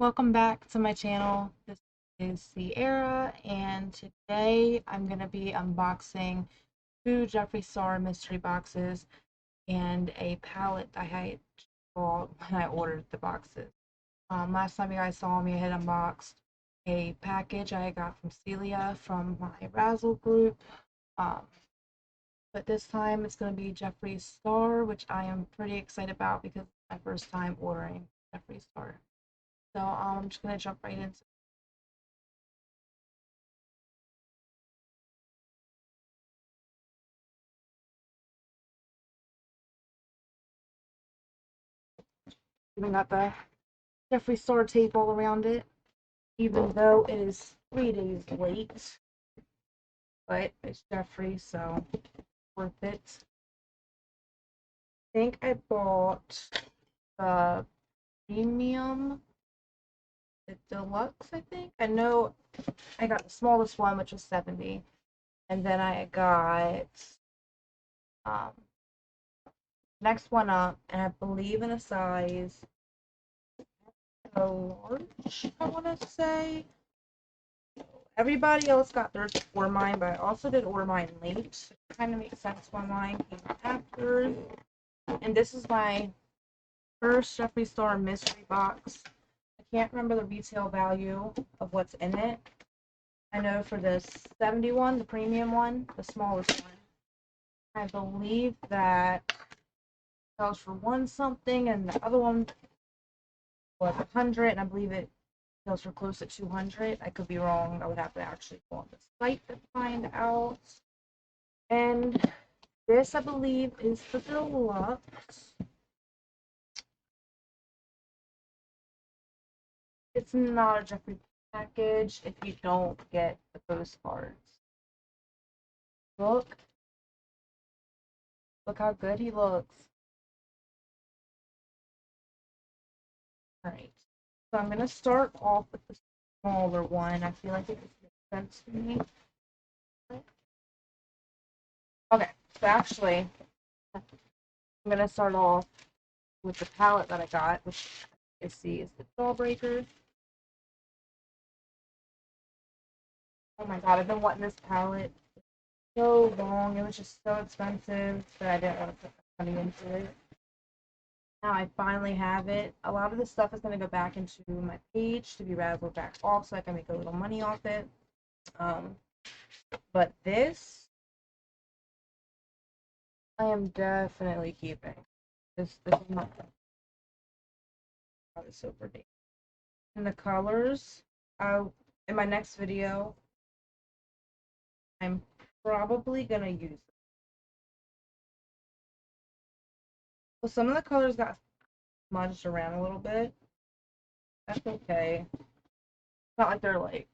Welcome back to my channel. This is Sierra, and today I'm going to be unboxing two Jeffree Star mystery boxes and a palette I had bought when I ordered the boxes. Last time you guys saw me, I had unboxed a package I got from Celia from my Razzle group. Um, but this time it's going to be Jeffree Star, which I am pretty excited about because it's my first time ordering Jeffree Star. So I'm just going to jump right into even got the Jeffree Star tape all around it, even though it is 3 days late. But it's Jeffree, so worth it. I think I bought the premium, the deluxe, I think. I know I got the smallest one, which was 70. And then I got um, next one up, and I believe in a size a large, I want to say. Everybody else got theirs before mine, but I also did order mine late. It kind of makes sense why mine came after. And this is my first Jeffree Star mystery box. I can't remember the retail value of what's in it. I know for the 71, the premium one, the smallest one, I believe that sells for one something, and the other one was 100, and I believe it sells for close to 200. I could be wrong. I would have to actually go on the site to find out. And this, I believe, is the deluxe. It's not a Jeffree package if you don't get the postcards. Look. Look how good he looks. Alright. So I'm going to start off with the smaller one. I feel like it makes sense to me. Okay. So actually, I'm going to start off with the palette that I got, which you see is the Jawbreaker. Oh my god, I've been wanting this palette so long. It was just so expensive that I didn't want to put money into it. Now I finally have it. A lot of this stuff is going to go back into my page to be razzled back off so I can make a little money off it. But this, I am definitely keeping. This is my, oh, it's so pretty. And the colors, in my next video, I'm probably going to use them. Well, some of the colors got smudged around a little bit. That's okay. It's not like they're like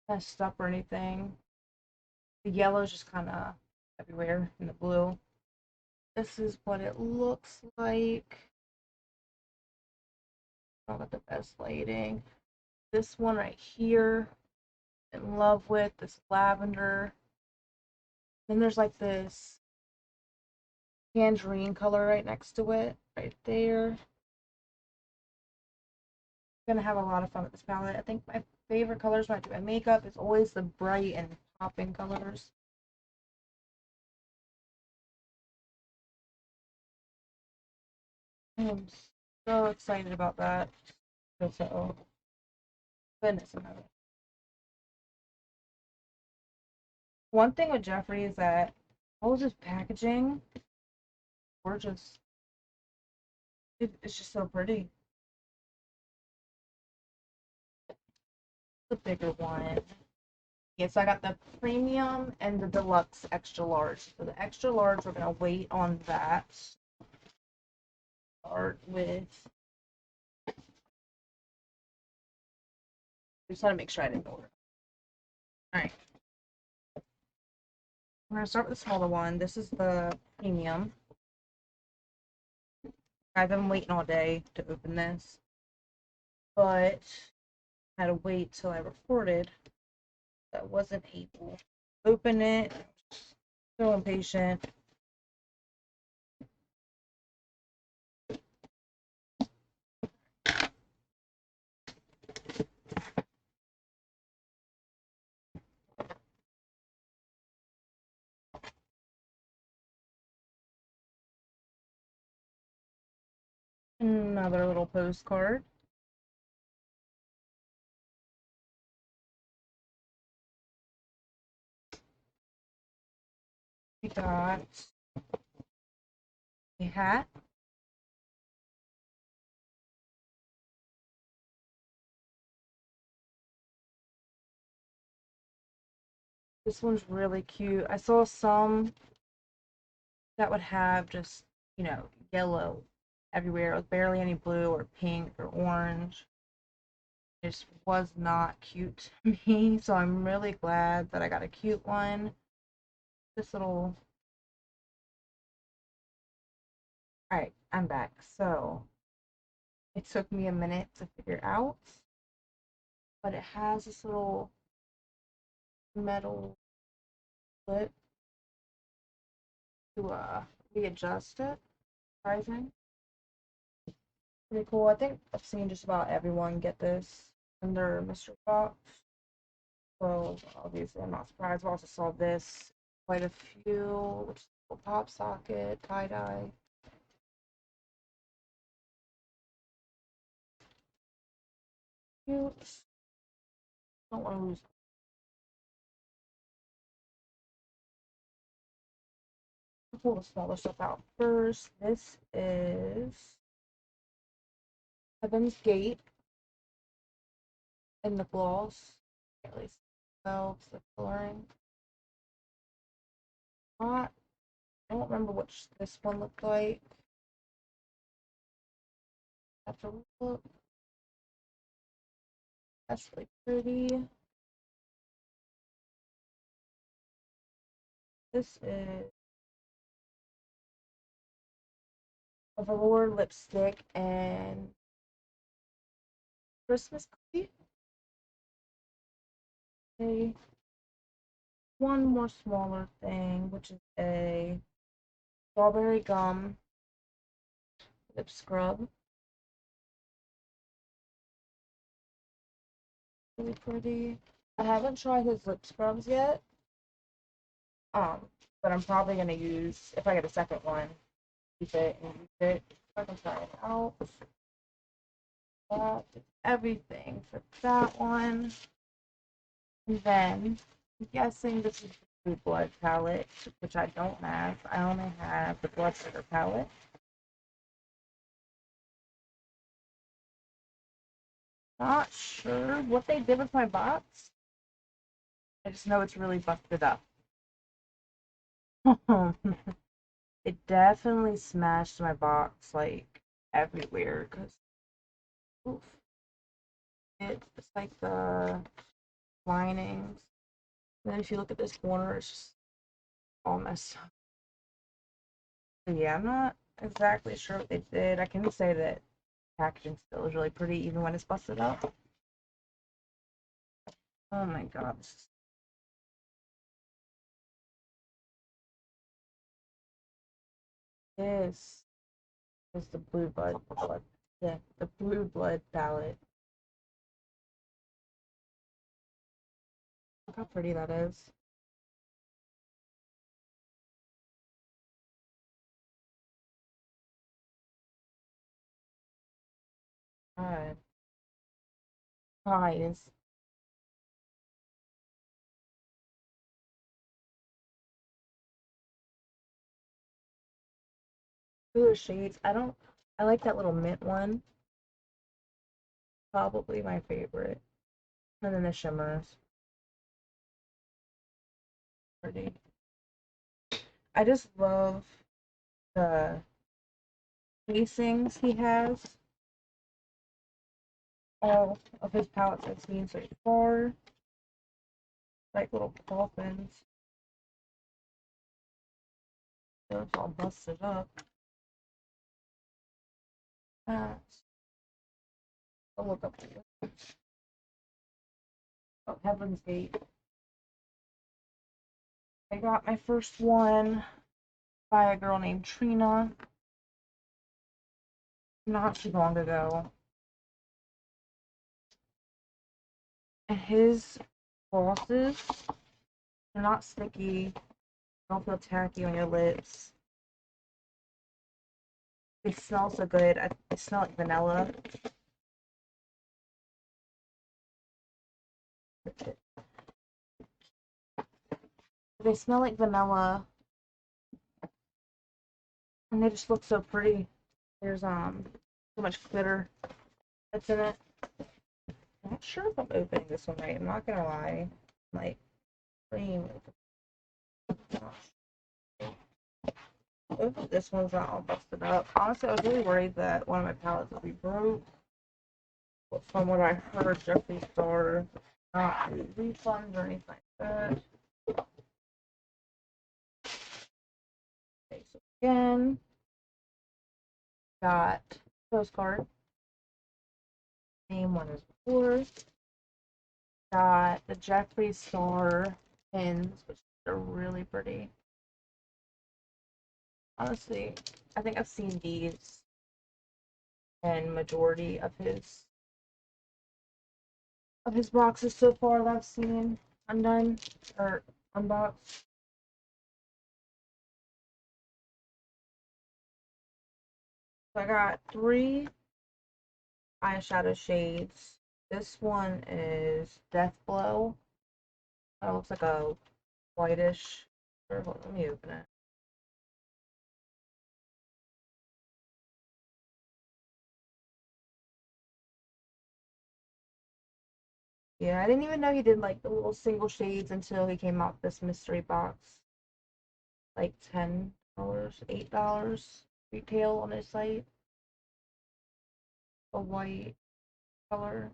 messed up or anything. The yellow is just kind of everywhere, and the blue. This is what it looks like. Not got the best lighting. This one right here, in love with this lavender. Then there's like this tangerine color right next to it, right there. I'm gonna have a lot of fun with this palette. I think my favorite colors when I do my makeup is always the bright and popping colors. I am so excited about that. So, goodness, one thing with Jeffree is that all of his packaging, gorgeous. It's just so pretty. The bigger one. Yes, I got the premium and the deluxe extra large. So the extra large, we're gonna wait on that. Start with. Just want to make sure I didn't order. All right. I'm gonna start with the smaller one. This is the premium. I've been waiting all day to open this, but I had to wait till I recorded. I wasn't able to open it. So impatient. Another little postcard. We got a hat. This one's really cute. I saw some that would have just, yellow everywhere with barely any blue or pink or orange. It just was not cute to me, so I'm really glad that I got a cute one. This little. Alright, I'm back. So, it took me a minute to figure out, but it has this little metal lip to readjust it. Surprising. Pretty cool. I think I've seen just about everyone get this in their mystery box. So obviously I'm not surprised. I also saw this quite a few, which is a little pop socket, tie-dye. Cute. Don't want to lose. I'll pull the smaller stuff out first. This is Heaven's Gate in the gloss. At least so the coloring. Not, I don't remember what this one looked like. I have to look. That's really pretty. This is a velour lipstick and Christmas cookie. Okay. One more smaller thing, which is a strawberry gum lip scrub. Really pretty. I haven't tried his lip scrubs yet. But I'm probably gonna use, if I get a second one, use it and use it. So I can try it out. That is everything for that one. And then I'm guessing this is the Blue Blood palette, which I don't have. I only have the Blood Sugar palette. Not sure what they did with my box. I just know it's really busted up. It definitely smashed my box like everywhere because it's like the linings. And then if you look at this corner, it's just all messed up. So yeah, I'm not exactly sure what they did. I can say that packaging still is really pretty even when it's busted up. Oh my god, this is the blood. Yeah, the Blue Blood palette. Look how pretty that is. God, eyes. Ooh, shades. I like that little mint one. Probably my favorite. And then the shimmers. Pretty. I just love the casings he has. All of his palettes I've seen so far. Like little dolphins. So it's all busted up. I'll look up here. Oh, Heaven's Gate. I got my first one by a girl named Trina not too long ago. And his glosses, they're not sticky, don't feel tacky on your lips. They smell so good. They smell like vanilla. They smell like vanilla, and they just look so pretty. There's so much glitter that's in it. I'm not sure if I'm opening this one right. I'm not gonna lie. Like cream. This one's not all busted up. Honestly, I was really worried that one of my palettes would be broke. But from what I heard, Jeffree Star not do refunds or anything like that. Okay, so again, got postcard. Same one as before. Got the Jeffree Star pins, which are really pretty. Honestly, I think I've seen these in majority of his boxes so far that I've seen undone or unboxed. So I got 3 eyeshadow shades. This one is Death Blow. It looks like a whitish. Hold on, let me open it. Yeah, I didn't even know he did like the little single shades until he came out with this mystery box. Like $10, $8 retail on his site. A white color.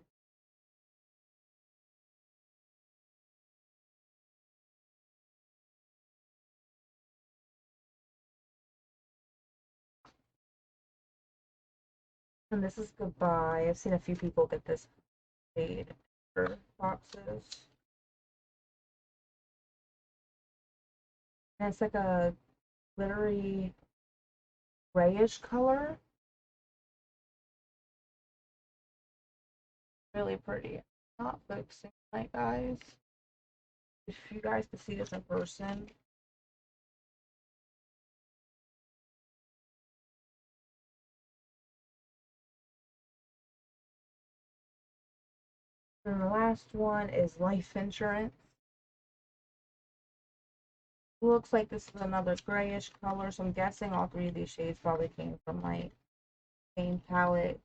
And this is Goodbye. I've seen a few people get this made for boxes. And it's like a glittery grayish color. Really pretty. Not focusing tonight, guys. If you guys could see this in person. And the last one is Life Insurance. Looks like this is another grayish color, so I'm guessing all 3 of these shades probably came from like same palette.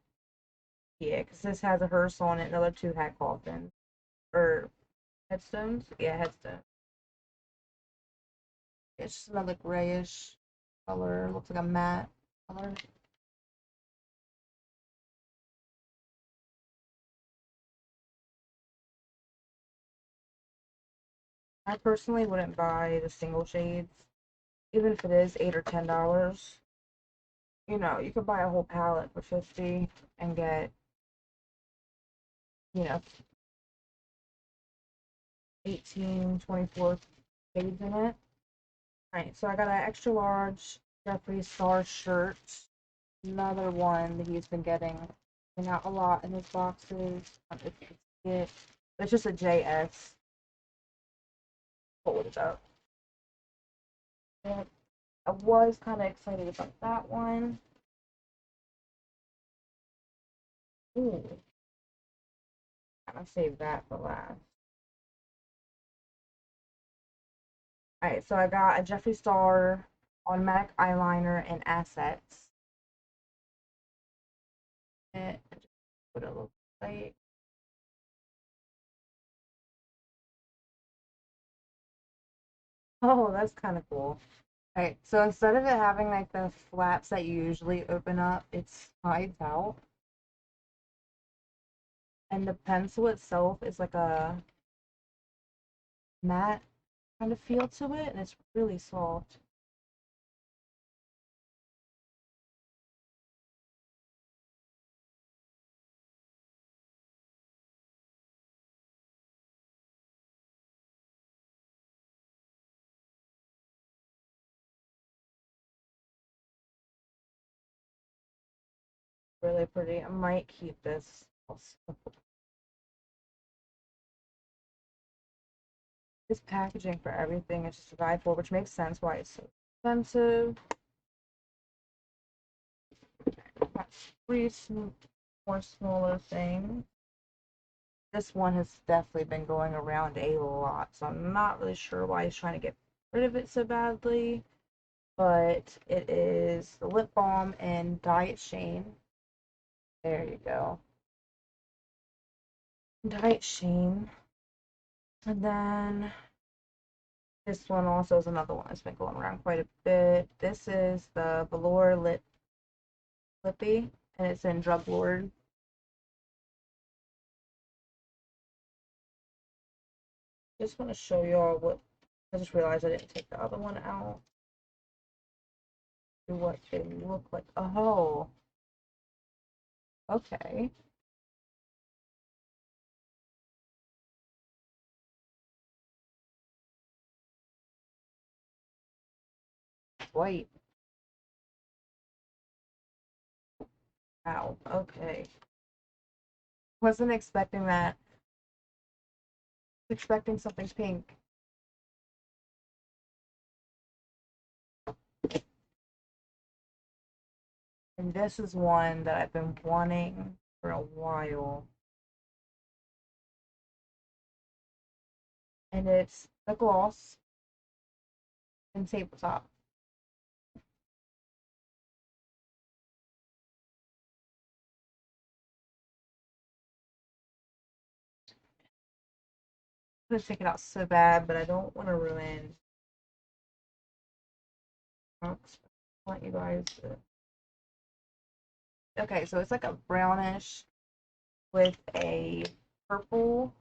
Yeah, because this has a hearse on it, another 2 hat coffins. Or headstones? Yeah, headstones. It's just another grayish color. Looks like a matte color. I personally wouldn't buy the single shades, even if it is $8 or $10. You know, you could buy a whole palette for 50 and get, you know, 18, 24 shades in it. Alright, so I got an extra large Jeffree Star shirt. Another one that he's been getting out a lot in his boxes. If you can see it. It's just a JS. Hold it up. And I was kind of excited about that one. Ooh. I'm gonna save that for last. Alright, so I got a Jeffree Star automatic eyeliner and assets. And what it looks like. Oh, that's kind of cool. Alright, so instead of it having like the flaps that you usually open up, it slides out. And the pencil itself is like a matte kind of feel to it, and it's really soft. Really pretty. I might keep this. This packaging for everything is just a buy for, which makes sense why it's so expensive. got three more smaller things. This one has definitely been going around a lot, so I'm not really sure why he's trying to get rid of it so badly. But it is the lip balm in Diet Shane. There you go. Diet Shane. And then this one also is another one that's been going around quite a bit. This is the Velour Lip Flippy, and it's in Drug Lord. Just want to show y'all what, I just realized I didn't take the other one out. What they look like. Oh, okay. White. Wow, okay. Wasn't expecting that. Expecting something pink. And this is one that I've been wanting for a while. And it's the gloss and tabletop. I'm gonna take it out so bad, but I don't want to ruin. I want you guys to. Okay, so it's like a brownish with a purple,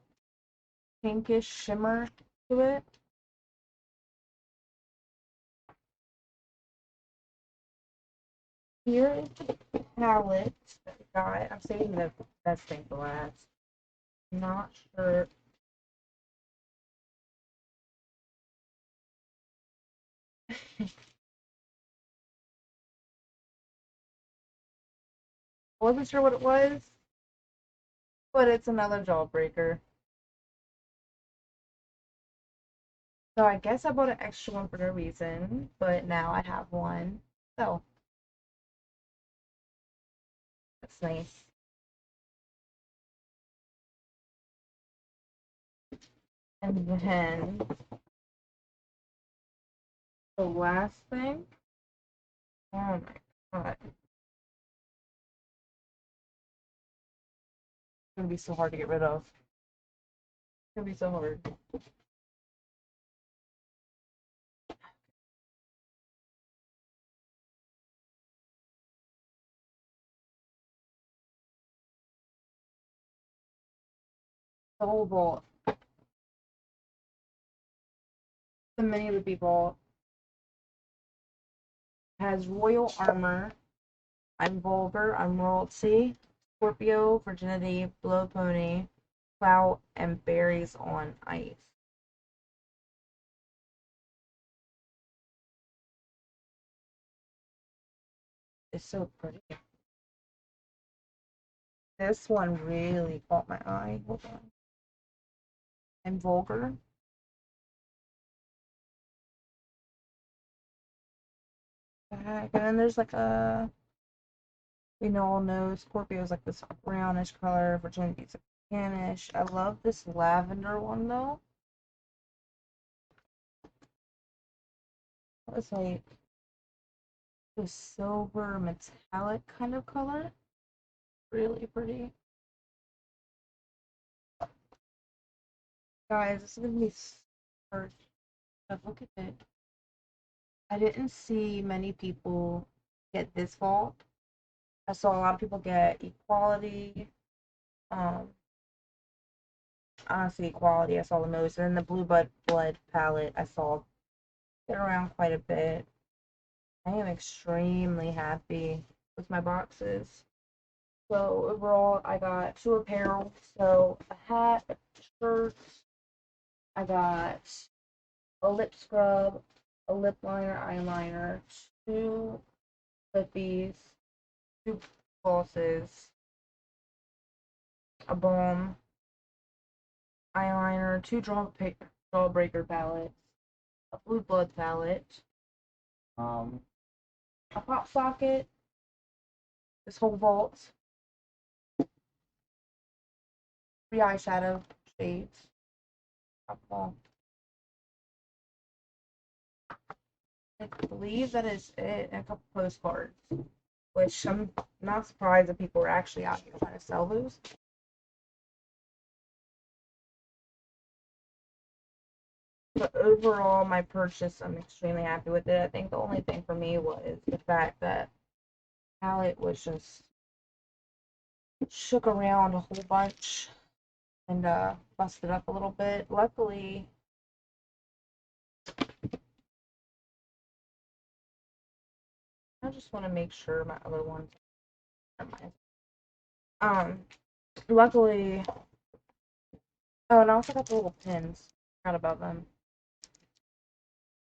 pinkish shimmer to it. Here is the palette that we got. I'm saving the best thing for last. Not sure. Wasn't sure what it was, but it's another jawbreaker. So I guess I bought an extra one for no reason, but now I have one. So that's nice. And then the last thing. Oh my god. It's gonna be so hard to get rid of. It's gonna be so hard. The whole vault. The mini Lippy vault has Royal Armor. I'm Vulgar. I'm Royalty. Scorpio, Virginity, Blow Pony, Clout, and Berries on Ice. It's so pretty. This one really caught my eye. Hold on. I'm Vulgar. And then there's like a, we all know Scorpio's like this brownish color, Virginity's like tannish. I love this lavender one though. It's like the silver metallic kind of color. Really pretty. Guys, this is gonna be hard. But look at it. I didn't see many people get this vault. I saw a lot of people get Equality. Um, Honestly, Equality I saw the most, and then the Blue Blood palette I saw get around quite a bit. I am extremely happy with my boxes. So overall, I got 2 apparel. So a hat, a shirt. I got a lip scrub, a lip liner, eyeliner, 2 lippies, 2 glosses, a balm, eyeliner, 2 jawbreaker palettes, a blue blood palette, um, a pop socket, this whole vault. 3 eyeshadow shades. I believe that is it, and a couple postcards, which I'm not surprised that people are actually out here trying to sell those. But overall, my purchase, I'm extremely happy with it. I think the only thing for me was the fact that palette was just shook around a whole bunch and busted up a little bit. Luckily, I just want to make sure my other ones are mine. Luckily, oh, and I also got the little pins. Forgot about them.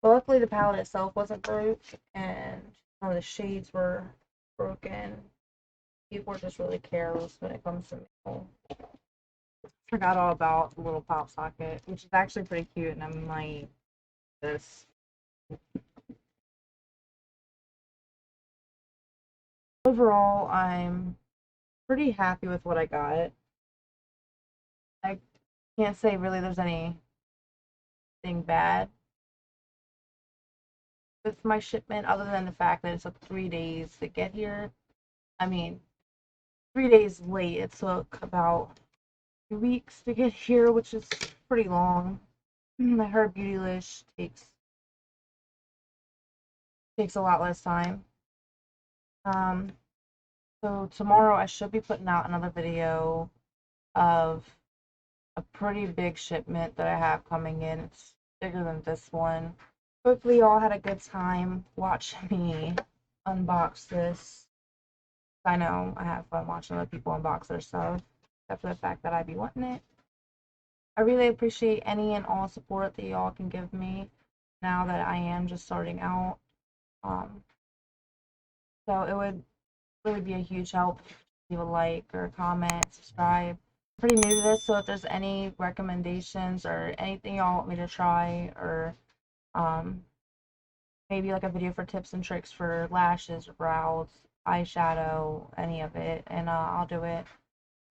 But luckily, the palette itself wasn't broke, and none of the shades were broken. People are just really careless when it comes to mail. Forgot all about the little pop socket, which is actually pretty cute, and I might this. Overall, I'm pretty happy with what I got. I can't say really there's anything bad with my shipment other than the fact that it took 3 days to get here. I mean, 3 days late. It took about 2 weeks to get here, which is pretty long. I heard Beautylish takes a lot less time. So tomorrow I should be putting out another video of a pretty big shipment that I have coming in. It's bigger than this one. Hopefully y'all had a good time watching me unbox this. I know I have fun watching other people unbox their stuff, except for the fact that I be wanting it. I really appreciate any and all support that y'all can give me now that I am just starting out. So it would really be a huge help if you leave a like or a comment, subscribe. I'm pretty new to this, so if there's any recommendations or anything y'all want me to try, or maybe like a video for tips and tricks for lashes or brows, eyeshadow, any of it, and I'll do it.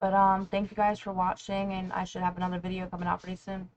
But thank you guys for watching, and I should have another video coming out pretty soon.